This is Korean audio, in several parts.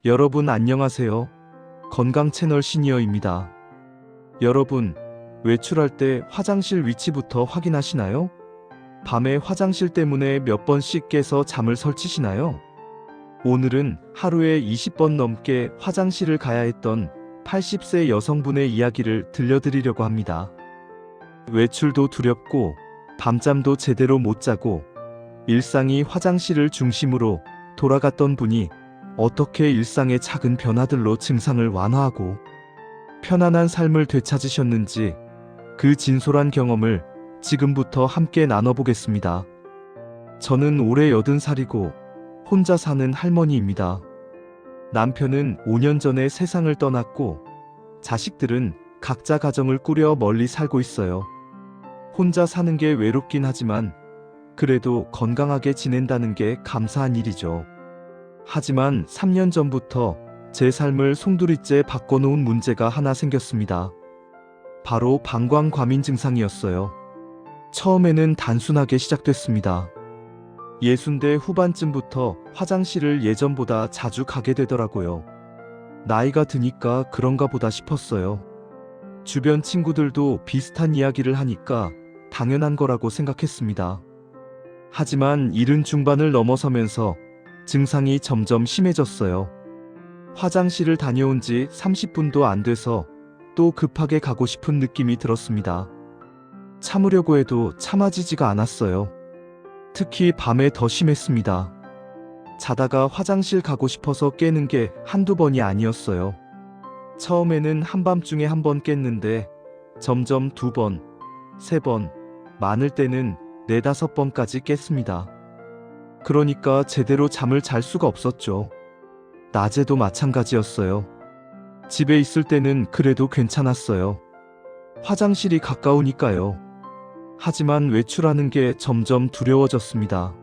여러분 안녕하세요. 건강 채널 시니어입니다. 여러분, 외출할 때 화장실 위치부터 확인하시나요? 밤에 화장실 때문에 몇 번씩 깨서 잠을 설치시나요? 오늘은 하루에 20번 넘게 화장실을 가야 했던 80세 여성분의 이야기를 들려드리려고 합니다. 외출도 두렵고 밤잠도 제대로 못 자고 일상이 화장실을 중심으로 돌아갔던 분이 어떻게 일상의 작은 변화들로 증상을 완화하고 편안한 삶을 되찾으셨는지 그 진솔한 경험을 지금부터 함께 나눠보겠습니다. 저는 올해 80살이고 혼자 사는 할머니입니다. 남편은 5년 전에 세상을 떠났고 자식들은 각자 가정을 꾸려 멀리 살고 있어요. 혼자 사는 게 외롭긴 하지만 그래도 건강하게 지낸다는 게 감사한 일이죠. 하지만 3년 전부터 제 삶을 송두리째 바꿔놓은 문제가 하나 생겼습니다. 바로 방광과민 증상이었어요. 처음에는 단순하게 시작됐습니다. 60대 후반쯤부터 화장실을 예전보다 자주 가게 되더라고요. 나이가 드니까 그런가 보다 싶었어요. 주변 친구들도 비슷한 이야기를 하니까 당연한 거라고 생각했습니다. 하지만 70 중반을 넘어서면서 증상이 점점 심해졌어요. 화장실을 다녀온 지 30분도 안 돼서 또 급하게 가고 싶은 느낌이 들었습니다. 참으려고 해도 참아지지가 않았어요. 특히 밤에 더 심했습니다. 자다가 화장실 가고 싶어서 깨는 게 한두 번이 아니었어요. 처음에는 한밤중에 한 번 깼는데 점점 2번, 3번, 많을 때는 4, 5번까지 깼습니다. 그러니까 제대로 잠을 잘 수가 없었죠. 낮에도 마찬가지였어요. 집에 있을 때는 그래도 괜찮았어요. 화장실이 가까우니까요. 하지만 외출하는 게 점점 두려워졌습니다.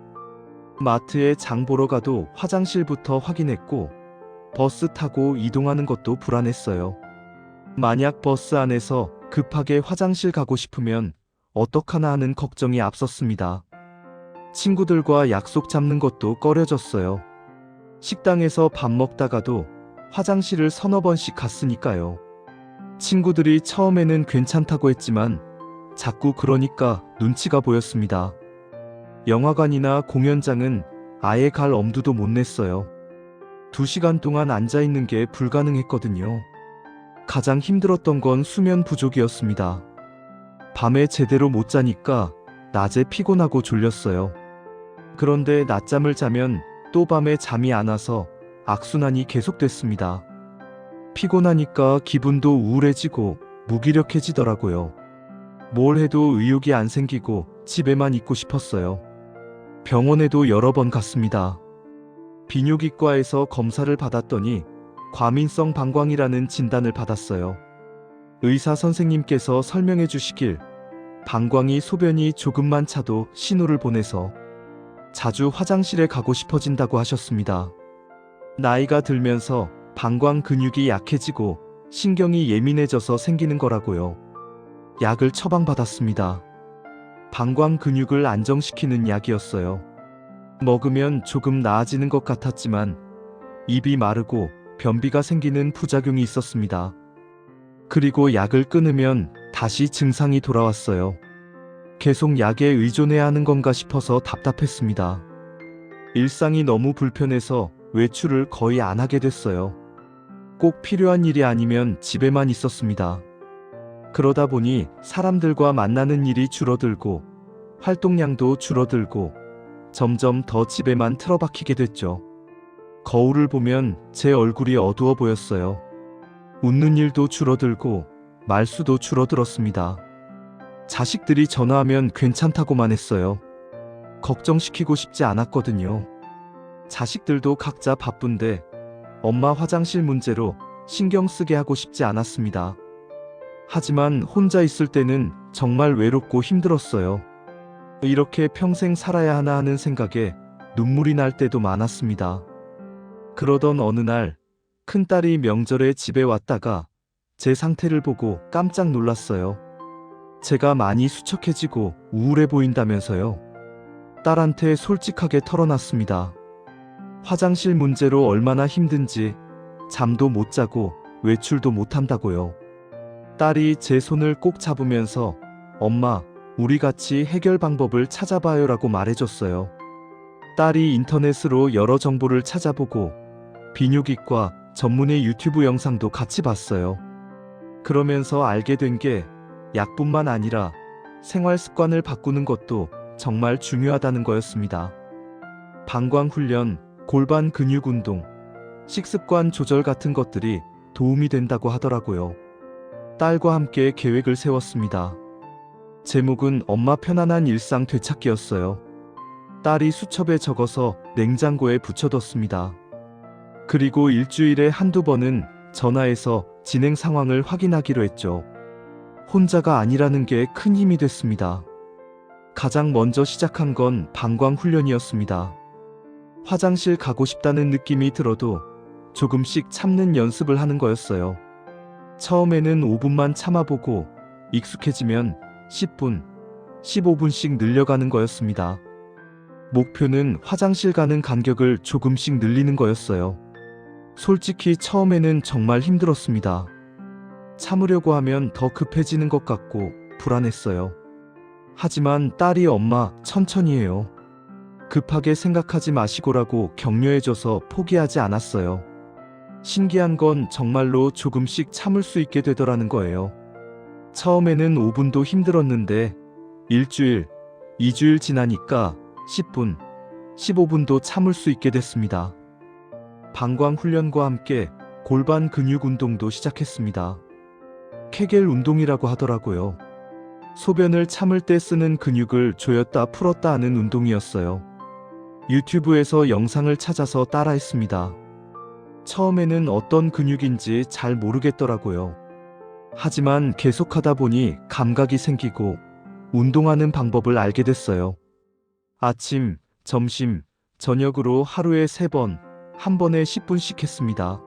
마트에 장 보러 가도 화장실부터 확인했고 버스 타고 이동하는 것도 불안했어요. 만약 버스 안에서 급하게 화장실 가고 싶으면 어떡하나 하는 걱정이 앞섰습니다. 친구들과 약속 잡는 것도 꺼려졌어요. 식당에서 밥 먹다가도 화장실을 서너 번씩 갔으니까요. 친구들이 처음에는 괜찮다고 했지만 자꾸 그러니까 눈치가 보였습니다. 영화관이나 공연장은 아예 갈 엄두도 못 냈어요. 2시간 동안 앉아있는 게 불가능했거든요. 가장 힘들었던 건 수면 부족이었습니다. 밤에 제대로 못 자니까 낮에 피곤하고 졸렸어요. 그런데 낮잠을 자면 또 밤에 잠이 안 와서 악순환이 계속됐습니다. 피곤하니까 기분도 우울해지고 무기력해지더라고요. 뭘 해도 의욕이 안 생기고 집에만 있고 싶었어요. 병원에도 여러 번 갔습니다. 비뇨기과에서 검사를 받았더니 과민성 방광이라는 진단을 받았어요. 의사 선생님께서 설명해 주시길 방광이 소변이 조금만 차도 신호를 보내서 자주 화장실에 가고 싶어진다고 하셨습니다. 나이가 들면서 방광 근육이 약해지고 신경이 예민해져서 생기는 거라고요. 약을 처방받았습니다. 방광 근육을 안정시키는 약이었어요. 먹으면 조금 나아지는 것 같았지만 입이 마르고 변비가 생기는 부작용이 있었습니다. 그리고 약을 끊으면 다시 증상이 돌아왔어요. 계속 약에 의존해야 하는 건가 싶어서 답답했습니다. 일상이 너무 불편해서 외출을 거의 안 하게 됐어요. 꼭 필요한 일이 아니면 집에만 있었습니다. 그러다 보니 사람들과 만나는 일이 줄어들고 활동량도 줄어들고 점점 더 집에만 틀어박히게 됐죠. 거울을 보면 제 얼굴이 어두워 보였어요. 웃는 일도 줄어들고 말수도 줄어들었습니다. 자식들이 전화하면 괜찮다고만 했어요. 걱정시키고 싶지 않았거든요. 자식들도 각자 바쁜데 엄마 화장실 문제로 신경 쓰게 하고 싶지 않았습니다. 하지만 혼자 있을 때는 정말 외롭고 힘들었어요. 이렇게 평생 살아야 하나 하는 생각에 눈물이 날 때도 많았습니다. 그러던 어느 날 큰딸이 명절에 집에 왔다가 제 상태를 보고 깜짝 놀랐어요. 제가 많이 수척해지고 우울해 보인다면서요. 딸한테 솔직하게 털어놨습니다. 화장실 문제로 얼마나 힘든지 잠도 못 자고 외출도 못 한다고요. 딸이 제 손을 꼭 잡으면서 엄마, 우리 같이 해결 방법을 찾아봐요라고 말해줬어요. 딸이 인터넷으로 여러 정보를 찾아보고 비뇨기과 전문의 유튜브 영상도 같이 봤어요. 그러면서 알게 된 게 약뿐만 아니라 생활 습관을 바꾸는 것도 정말 중요하다는 거였습니다. 방광 훈련, 골반 근육 운동, 식습관 조절 같은 것들이 도움이 된다고 하더라고요. 딸과 함께 계획을 세웠습니다. 제목은 엄마 편안한 일상 되찾기였어요. 딸이 수첩에 적어서 냉장고에 붙여뒀습니다. 그리고 일주일에 한두 번은 전화해서 진행 상황을 확인하기로 했죠. 혼자가 아니라는 게 큰 힘이 됐습니다. 가장 먼저 시작한 건 방광 훈련이었습니다. 화장실 가고 싶다는 느낌이 들어도 조금씩 참는 연습을 하는 거였어요. 처음에는 5분만 참아보고 익숙해지면 10분, 15분씩 늘려가는 거였습니다. 목표는 화장실 가는 간격을 조금씩 늘리는 거였어요. 솔직히 처음에는 정말 힘들었습니다. 참으려고 하면 더 급해지는 것 같고 불안했어요. 하지만 딸이 엄마 천천히 해요. 급하게 생각하지 마시고라고 격려해줘서 포기하지 않았어요. 신기한 건 정말로 조금씩 참을 수 있게 되더라는 거예요. 처음에는 5분도 힘들었는데 일주일, 2주일 지나니까 10분, 15분도 참을 수 있게 됐습니다. 방광 훈련과 함께 골반 근육 운동도 시작했습니다. 케겔 운동이라고 하더라고요. 소변을 참을 때 쓰는 근육을 조였다 풀었다 하는 운동이었어요. 유튜브에서 영상을 찾아서 따라했습니다. 처음에는 어떤 근육인지 잘 모르겠더라고요. 하지만 계속하다 보니 감각이 생기고 운동하는 방법을 알게 됐어요. 아침, 점심, 저녁으로 하루에 3번, 한 번에 10분씩 했습니다.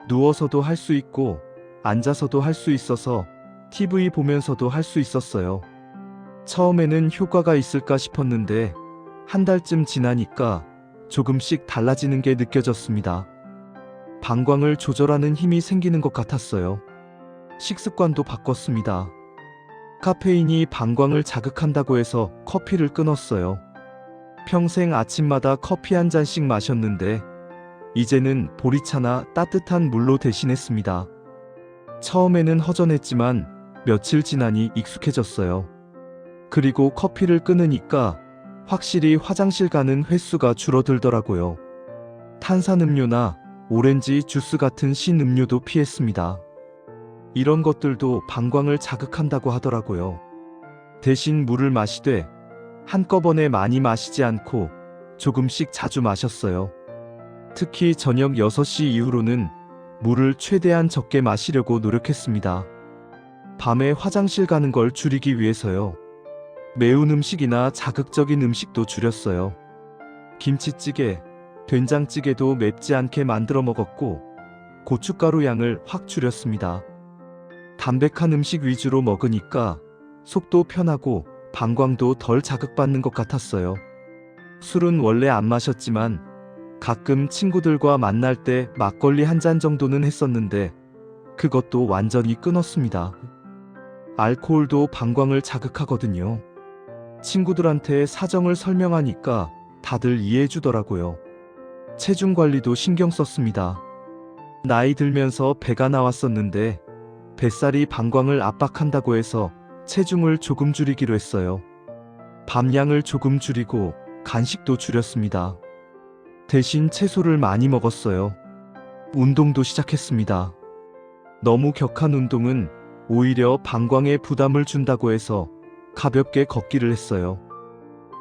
누워서도 할 수 있고 앉아서도 할 수 있어서 TV 보면서도 할 수 있었어요. 처음에는 효과가 있을까 싶었는데 한 달쯤 지나니까 조금씩 달라지는 게 느껴졌습니다. 방광을 조절하는 힘이 생기는 것 같았어요. 식습관도 바꿨습니다. 카페인이 방광을 자극한다고 해서 커피를 끊었어요. 평생 아침마다 커피 한 잔씩 마셨는데 이제는 보리차나 따뜻한 물로 대신했습니다. 처음에는 허전했지만 며칠 지나니 익숙해졌어요. 그리고 커피를 끊으니까 확실히 화장실 가는 횟수가 줄어들더라고요. 탄산음료나 오렌지 주스 같은 신음료도 피했습니다. 이런 것들도 방광을 자극한다고 하더라고요. 대신 물을 마시되 한꺼번에 많이 마시지 않고 조금씩 자주 마셨어요. 특히 저녁 6시 이후로는 물을 최대한 적게 마시려고 노력했습니다. 밤에 화장실 가는 걸 줄이기 위해서요. 매운 음식이나 자극적인 음식도 줄였어요. 김치찌개, 된장찌개도 맵지 않게 만들어 먹었고 고춧가루 양을 확 줄였습니다. 담백한 음식 위주로 먹으니까 속도 편하고 방광도 덜 자극받는 것 같았어요. 술은 원래 안 마셨지만 가끔 친구들과 만날 때 막걸리 한 잔 정도는 했었는데 그것도 완전히 끊었습니다. 알코올도 방광을 자극하거든요. 친구들한테 사정을 설명하니까 다들 이해해 주더라고요. 체중 관리도 신경 썼습니다. 나이 들면서 배가 나왔었는데 뱃살이 방광을 압박한다고 해서 체중을 조금 줄이기로 했어요. 밥량을 조금 줄이고 간식도 줄였습니다. 대신 채소를 많이 먹었어요. 운동도 시작했습니다. 너무 격한 운동은 오히려 방광에 부담을 준다고 해서 가볍게 걷기를 했어요.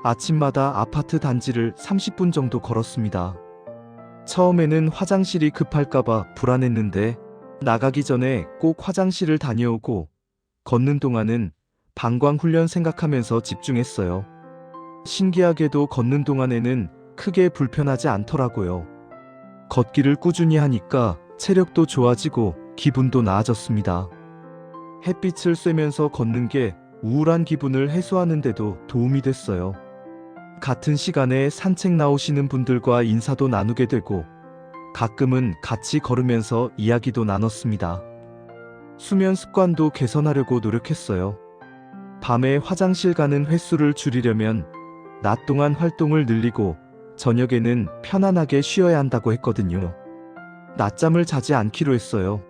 아침마다 아파트 단지를 30분 정도 걸었습니다. 처음에는 화장실이 급할까봐 불안했는데 나가기 전에 꼭 화장실을 다녀오고 걷는 동안은 방광 훈련 생각하면서 집중했어요. 신기하게도 걷는 동안에는 크게 불편하지 않더라고요. 걷기를 꾸준히 하니까 체력도 좋아지고 기분도 나아졌습니다. 햇빛을 쐬면서 걷는 게 우울한 기분을 해소하는 데도 도움이 됐어요. 같은 시간에 산책 나오시는 분들과 인사도 나누게 되고 가끔은 같이 걸으면서 이야기도 나눴습니다. 수면 습관도 개선하려고 노력했어요. 밤에 화장실 가는 횟수를 줄이려면 낮 동안 활동을 늘리고 저녁에는 편안하게 쉬어야 한다고 했거든요. 낮잠을 자지 않기로 했어요.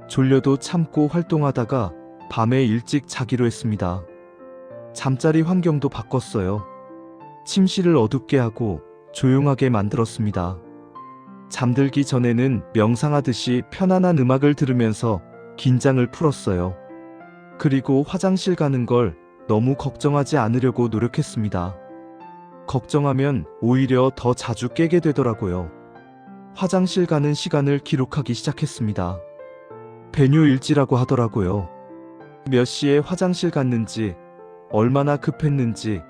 졸려도 참고 활동하다가 밤에 일찍 자기로 했습니다. 잠자리 환경도 바꿨어요. 침실을 어둡게 하고 조용하게 만들었습니다. 잠들기 전에는 명상하듯이 편안한 음악을 들으면서 긴장을 풀었어요. 그리고 화장실 가는 걸 너무 걱정하지 않으려고 노력했습니다. 걱정하면 오히려 더 자주 깨게 되더라고요. 화장실 가는 시간을 기록하기 시작했습니다. 배뇨일지라고 하더라고요. 몇 시에 화장실 갔는지, 얼마나 급했는지,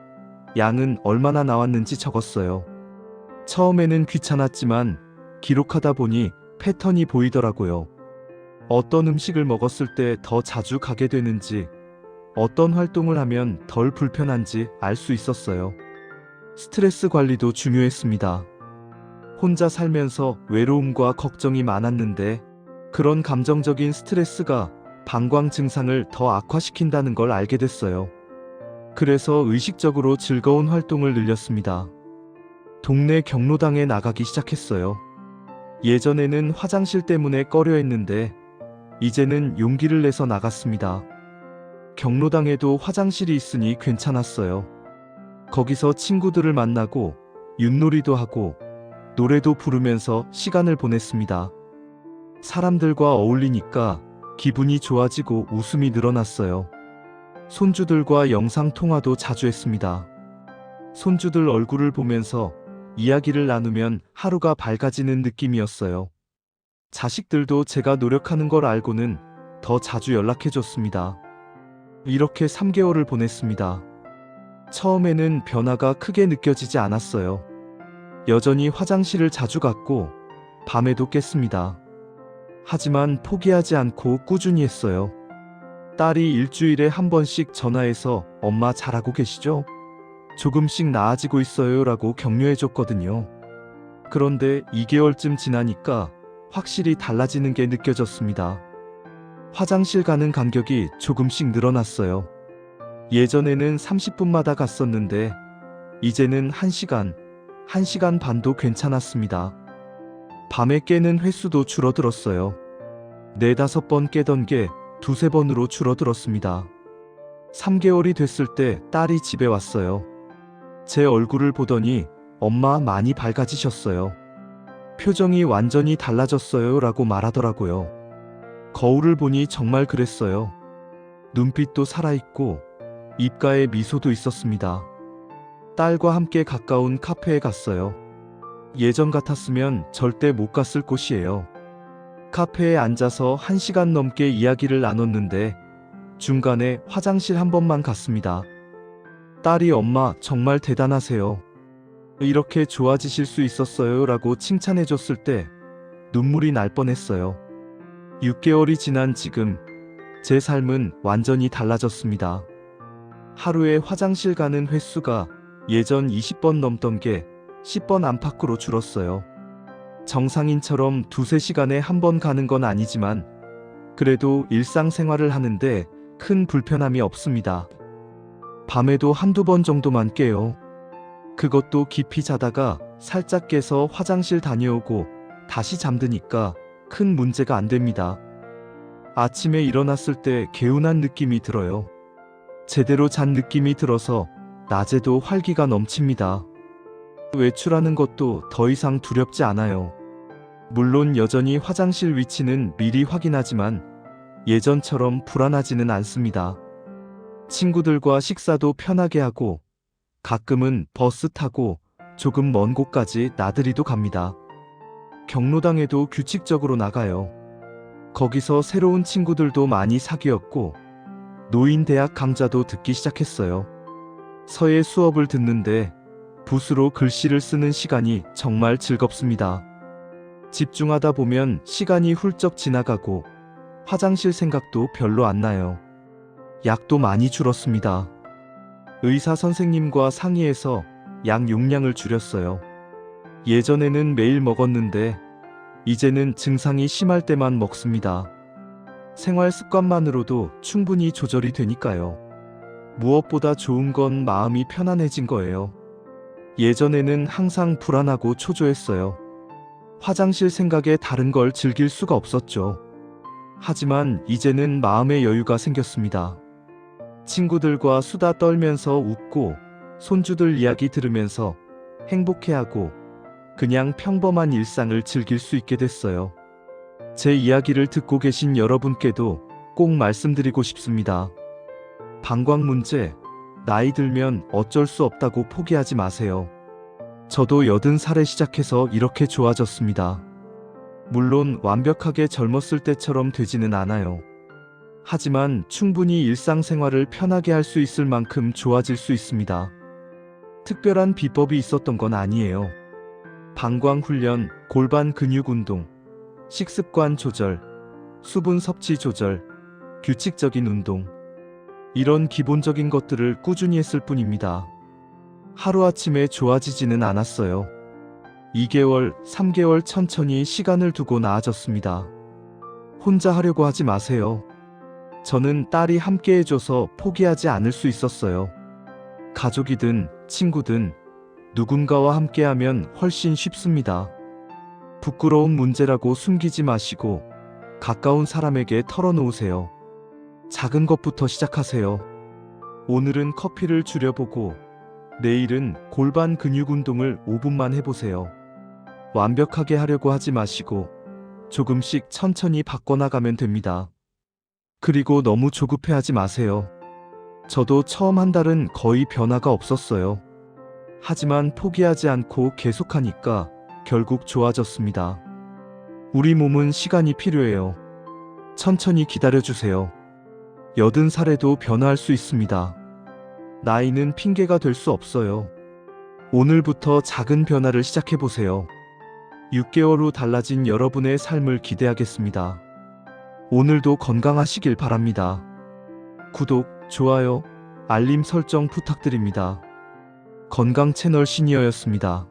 양은 얼마나 나왔는지 적었어요. 처음에는 귀찮았지만 기록하다 보니 패턴이 보이더라고요. 어떤 음식을 먹었을 때 더 자주 가게 되는지, 어떤 활동을 하면 덜 불편한지 알 수 있었어요. 스트레스 관리도 중요했습니다. 혼자 살면서 외로움과 걱정이 많았는데 그런 감정적인 스트레스가 방광 증상을 더 악화시킨다는 걸 알게 됐어요. 그래서 의식적으로 즐거운 활동을 늘렸습니다. 동네 경로당에 나가기 시작했어요. 예전에는 화장실 때문에 꺼려 했는데 이제는 용기를 내서 나갔습니다. 경로당에도 화장실이 있으니 괜찮았어요. 거기서 친구들을 만나고 윷놀이도 하고 노래도 부르면서 시간을 보냈습니다. 사람들과 어울리니까 기분이 좋아지고 웃음이 늘어났어요. 손주들과 영상통화도 자주 했습니다. 손주들 얼굴을 보면서 이야기를 나누면 하루가 밝아지는 느낌이었어요. 자식들도 제가 노력하는 걸 알고는 더 자주 연락해줬습니다. 이렇게 3개월을 보냈습니다. 처음에는 변화가 크게 느껴지지 않았어요. 여전히 화장실을 자주 갔고 밤에도 깼습니다. 하지만 포기하지 않고 꾸준히 했어요. 딸이 일주일에 한 번씩 전화해서 엄마 잘하고 계시죠? 조금씩 나아지고 있어요 라고 격려해줬거든요. 그런데 2개월쯤 지나니까 확실히 달라지는 게 느껴졌습니다. 화장실 가는 간격이 조금씩 늘어났어요. 예전에는 30분마다 갔었는데 이제는 1시간, 1시간 반도 괜찮았습니다. 밤에 깨는 횟수도 줄어들었어요. 4-5번 깨던 게 2-3번으로 줄어들었습니다. 3개월이 됐을 때 딸이 집에 왔어요. 제 얼굴을 보더니 엄마 많이 밝아지셨어요. 표정이 완전히 달라졌어요 라고 말하더라고요. 거울을 보니 정말 그랬어요. 눈빛도 살아있고 입가에 미소도 있었습니다. 딸과 함께 가까운 카페에 갔어요. 예전 같았으면 절대 못 갔을 곳이에요. 카페에 앉아서 1시간 넘게 이야기를 나눴는데 중간에 화장실 한 번만 갔습니다. 딸이 엄마 정말 대단하세요. 이렇게 좋아지실 수 있었어요 라고 칭찬해줬을 때 눈물이 날 뻔했어요. 6개월이 지난 지금 제 삶은 완전히 달라졌습니다. 하루에 화장실 가는 횟수가 예전 20번 넘던 게 10번 안팎으로 줄었어요. 정상인처럼 2-3시간에 한 번 가는 건 아니지만 그래도 일상생활을 하는데 큰 불편함이 없습니다. 밤에도 1-2번 정도만 깨요. 그것도 깊이 자다가 살짝 깨서 화장실 다녀오고 다시 잠드니까 큰 문제가 안 됩니다. 아침에 일어났을 때 개운한 느낌이 들어요. 제대로 잔 느낌이 들어서 낮에도 활기가 넘칩니다. 외출하는 것도 더 이상 두렵지 않아요. 물론 여전히 화장실 위치는 미리 확인하지만 예전처럼 불안하지는 않습니다. 친구들과 식사도 편하게 하고 가끔은 버스 타고 조금 먼 곳까지 나들이도 갑니다. 경로당에도 규칙적으로 나가요. 거기서 새로운 친구들도 많이 사귀었고 노인대학 강좌도 듣기 시작했어요. 서예 수업을 듣는데 붓으로 글씨를 쓰는 시간이 정말 즐겁습니다. 집중하다 보면 시간이 훌쩍 지나가고 화장실 생각도 별로 안 나요. 약도 많이 줄었습니다. 의사 선생님과 상의해서 약 용량을 줄였어요. 예전에는 매일 먹었는데 이제는 증상이 심할 때만 먹습니다. 생활 습관만으로도 충분히 조절이 되니까요. 무엇보다 좋은 건 마음이 편안해진 거예요. 예전에는 항상 불안하고 초조했어요. 화장실 생각에 다른 걸 즐길 수가 없었죠. 하지만 이제는 마음의 여유가 생겼습니다. 친구들과 수다 떨면서 웃고 손주들 이야기 들으면서 행복해하고 그냥 평범한 일상을 즐길 수 있게 됐어요. 제 이야기를 듣고 계신 여러분께도 꼭 말씀드리고 싶습니다. 방광 문제, 나이 들면 어쩔 수 없다고 포기하지 마세요. 저도 80살에 시작해서 이렇게 좋아졌습니다. 물론 완벽하게 젊었을 때처럼 되지는 않아요. 하지만 충분히 일상생활을 편하게 할 수 있을 만큼 좋아질 수 있습니다. 특별한 비법이 있었던 건 아니에요. 방광 훈련, 골반 근육 운동, 식습관 조절, 수분 섭취 조절, 규칙적인 운동. 이런 기본적인 것들을 꾸준히 했을 뿐입니다. 하루아침에 좋아지지는 않았어요. 2개월, 3개월 천천히 시간을 두고 나아졌습니다. 혼자 하려고 하지 마세요. 저는 딸이 함께 해줘서 포기하지 않을 수 있었어요. 가족이든 친구든 누군가와 함께하면 훨씬 쉽습니다. 부끄러운 문제라고 숨기지 마시고 가까운 사람에게 털어놓으세요. 작은 것부터 시작하세요. 오늘은 커피를 줄여보고 내일은 골반 근육 운동을 5분만 해보세요. 완벽하게 하려고 하지 마시고 조금씩 천천히 바꿔나가면 됩니다. 그리고 너무 조급해하지 마세요. 저도 처음 한 달은 거의 변화가 없었어요. 하지만 포기하지 않고 계속하니까 결국 좋아졌습니다. 우리 몸은 시간이 필요해요. 천천히 기다려주세요. 80살에도 변화할 수 있습니다. 나이는 핑계가 될 수 없어요. 오늘부터 작은 변화를 시작해보세요. 6개월 후 달라진 여러분의 삶을 기대하겠습니다. 오늘도 건강하시길 바랍니다. 구독, 좋아요, 알림 설정 부탁드립니다. 건강 채널 시니어였습니다.